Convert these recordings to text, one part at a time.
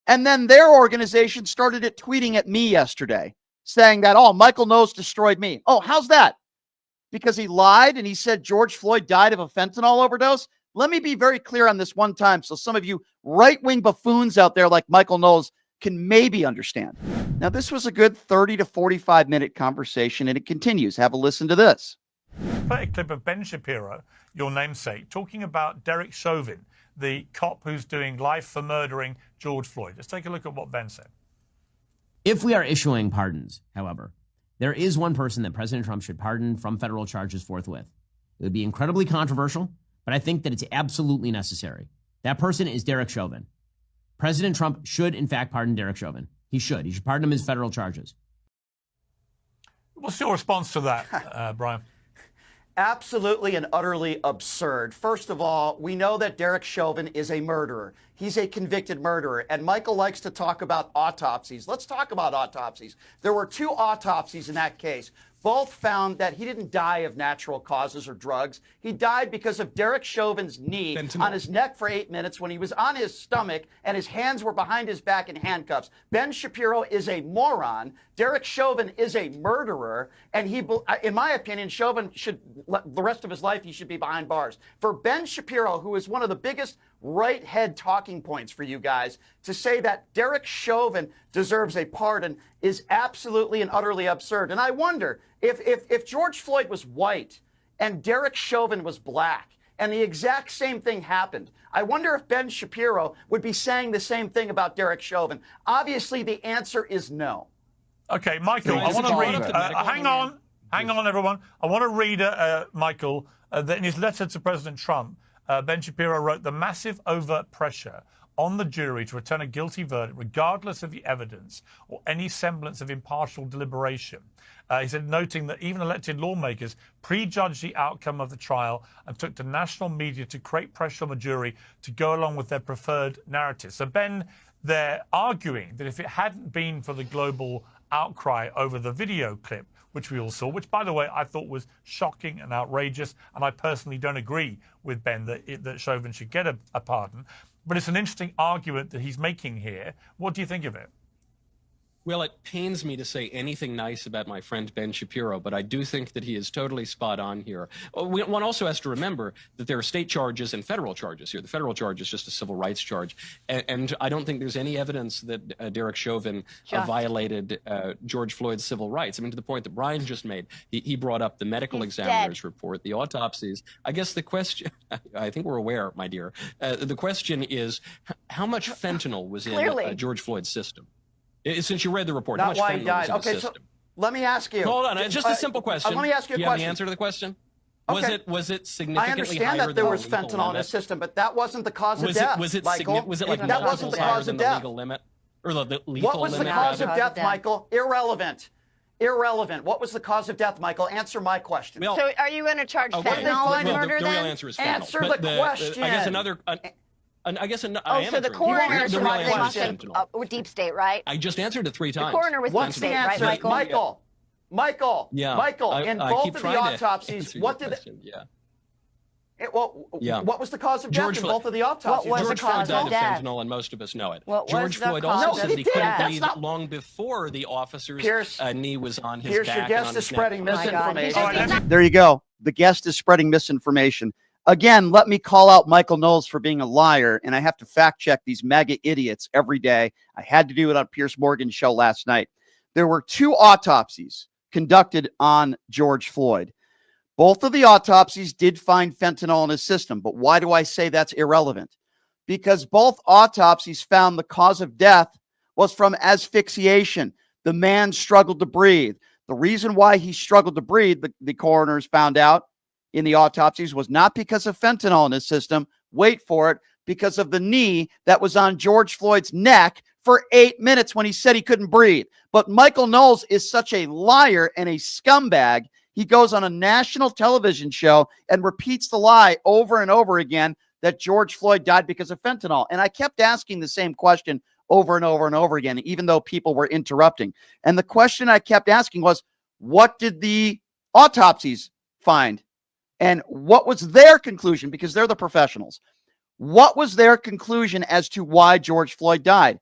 And then their organization started tweeting at me yesterday saying that, oh, Michael Knowles destroyed me. Oh, how's that? Because he lied and he said George Floyd died of a fentanyl overdose. Let me be very clear on this one time so some of you right-wing buffoons out there like Michael Knowles can maybe understand. Now, this was a good 30 to 45-minute conversation, and it continues. Have a listen to this. Play a clip of Ben Shapiro, your namesake, talking about Derek Chauvin, the cop who's doing life for murdering George Floyd. Let's take a look at what Ben said. If we are issuing pardons, however, there is one person that President Trump should pardon from federal charges forthwith. It would be incredibly controversial, but I think that it's absolutely necessary. That person is Derek Chauvin. President Trump should, in fact, pardon Derek Chauvin. He should. He should pardon him his federal charges. What's your response to that, Brian? Absolutely and utterly absurd. First of all, we know that Derek Chauvin is a murderer. He's a convicted murderer. And Michael likes to talk about autopsies. Let's talk about autopsies. There were 2 autopsies in that case. Both found that he didn't die of natural causes or drugs. He died because of Derek Chauvin's knee on his neck for 8 minutes when he was on his stomach and his hands were behind his back in handcuffs. Ben Shapiro is a moron. Derek Chauvin is a murderer. And he, in my opinion, Chauvin should, the rest of his life, he should be behind bars. For Ben Shapiro, who is one of the biggest right head talking points for you guys, to say that Derek Chauvin deserves a pardon is absolutely and utterly absurd. And I wonder if George Floyd was white and Derek Chauvin was black and the exact same thing happened, I wonder if Ben Shapiro would be saying the same thing about Derek Chauvin. Obviously, the answer is no. Okay, Michael, I want to read. Hang on, everyone. I want to read, Michael, that in his letter to President Trump, Ben Shapiro wrote, "The massive overt pressure on the jury to return a guilty verdict, regardless of the evidence or any semblance of impartial deliberation." He said, noting that even elected lawmakers prejudged the outcome of the trial and took to national media to create pressure on the jury to go along with their preferred narrative. So, Ben, they're arguing that if it hadn't been for the global outcry over the video clip, which we all saw, which, by the way, I thought was shocking and outrageous, and I personally don't agree with Ben that Chauvin should get a pardon. But it's an interesting argument that he's making here. What do you think of it? Well, it pains me to say anything nice about my friend Ben Shapiro, but I do think that he is totally spot on here. One also has to remember that there are state charges and federal charges here. The federal charge is just a civil rights charge. And I don't think there's any evidence that Derek Chauvin violated George Floyd's civil rights. I mean, to the point that Brian just made, he brought up the medical examiner's report, the autopsies. I guess the question, I think we're aware, my dear, the question is how much fentanyl was in George Floyd's system? Since you read the report, how much fentanyl was in the system? So let me ask you. Hold on, just a simple question. Let me ask you a question. Do you have the answer to the question? Okay. Was it significantly higher? I understand that there was fentanyl in the system, but that wasn't the cause of death, Michael. Was it like that wasn't the cause of death? Legal limit, or the lethal limit? What was the cause of death, Michael? Irrelevant. What was the cause of death, Michael? Answer my question. Well, so are you going to charge fentanyl and murder then? The real answer is fentanyl. Answer the question. I guess another... so the coroner was deep state, right? I just answered it 3 times. The coroner was What's deep the state, answer, right, Michael? Michael. Yeah. Michael. In both of the autopsies, what did? What was the cause of death in both of the autopsies? George Floyd died of fentanyl, and most of us know it. George Floyd also said that he couldn't breathe long before the officer's knee was on his back. Your guest is spreading misinformation. There you go. The guest is spreading misinformation. Again, let me call out Michael Knowles for being a liar, and I have to fact check these MAGA idiots every day. I had to do it on Piers Morgan's show last night. There were 2 autopsies conducted on George Floyd. Both of the autopsies did find fentanyl in his system, but why do I say that's irrelevant? Because both autopsies found the cause of death was from asphyxiation. The man struggled to breathe. The reason why he struggled to breathe, the coroners found out in the autopsies, was not because of fentanyl in his system. Wait for it. Because of the knee that was on George Floyd's neck for 8 minutes when he said he couldn't breathe. But Michael Knowles is such a liar and a scumbag. He goes on a national television show and repeats the lie over and over again that George Floyd died because of fentanyl. And I kept asking the same question over and over and over again, even though people were interrupting. And the question I kept asking was, what did the autopsies find? And what was their conclusion? Because they're the professionals. What was their conclusion as to why George Floyd died?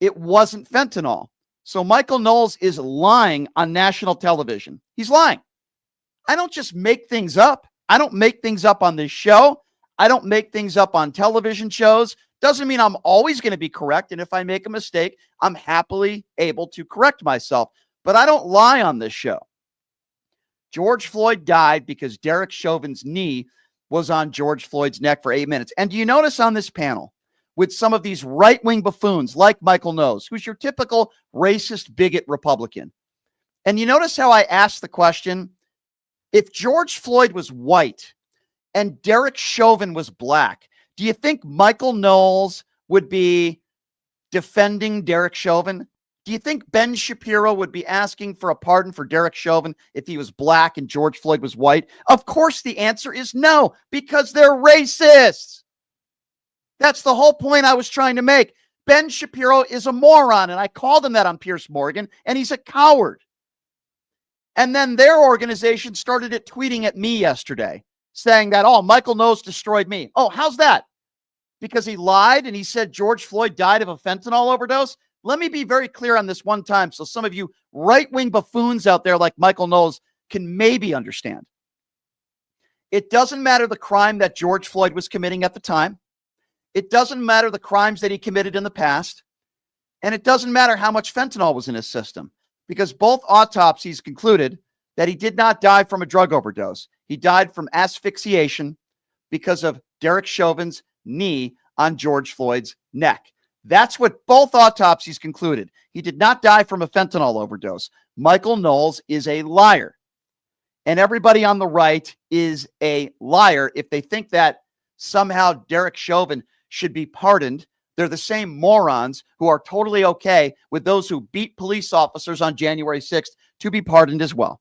it wasn't fentanyl. So Michael Knowles is lying on national television. He's lying. I don't just make things up. I don't make things up on this show. I don't make things up on television shows. Doesn't mean I'm always going to be correct. And if I make a mistake, I'm happily able to correct myself. But I don't lie on this show. George Floyd died because Derek Chauvin's knee was on George Floyd's neck for 8 minutes. And do you notice on this panel, with some of these right-wing buffoons like Michael Knowles, who's your typical racist, bigot Republican, and you notice how I asked the question, if George Floyd was white and Derek Chauvin was black, do you think Michael Knowles would be defending Derek Chauvin? Do you think Ben Shapiro would be asking for a pardon for Derek Chauvin if he was black and George Floyd was white? Of course the answer is no, because they're racists. That's the whole point I was trying to make. Ben Shapiro is a moron, and I called him that on Piers Morgan, and he's a coward. And then their organization started tweeting at me yesterday, saying that, oh, Michael Knowles destroyed me. Oh, how's that? Because he lied and he said George Floyd died of a fentanyl overdose? Let me be very clear on this one time so some of you right-wing buffoons out there like Michael Knowles can maybe understand. It doesn't matter the crime that George Floyd was committing at the time. It doesn't matter the crimes that he committed in the past. And it doesn't matter how much fentanyl was in his system, because both autopsies concluded that he did not die from a drug overdose. He died from asphyxiation because of Derek Chauvin's knee on George Floyd's neck. That's what both autopsies concluded. He did not die from a fentanyl overdose. Michael Knowles is a liar. And everybody on the right is a liar if they think that somehow Derek Chauvin should be pardoned. They're the same morons who are totally okay with those who beat police officers on January 6th to be pardoned as well.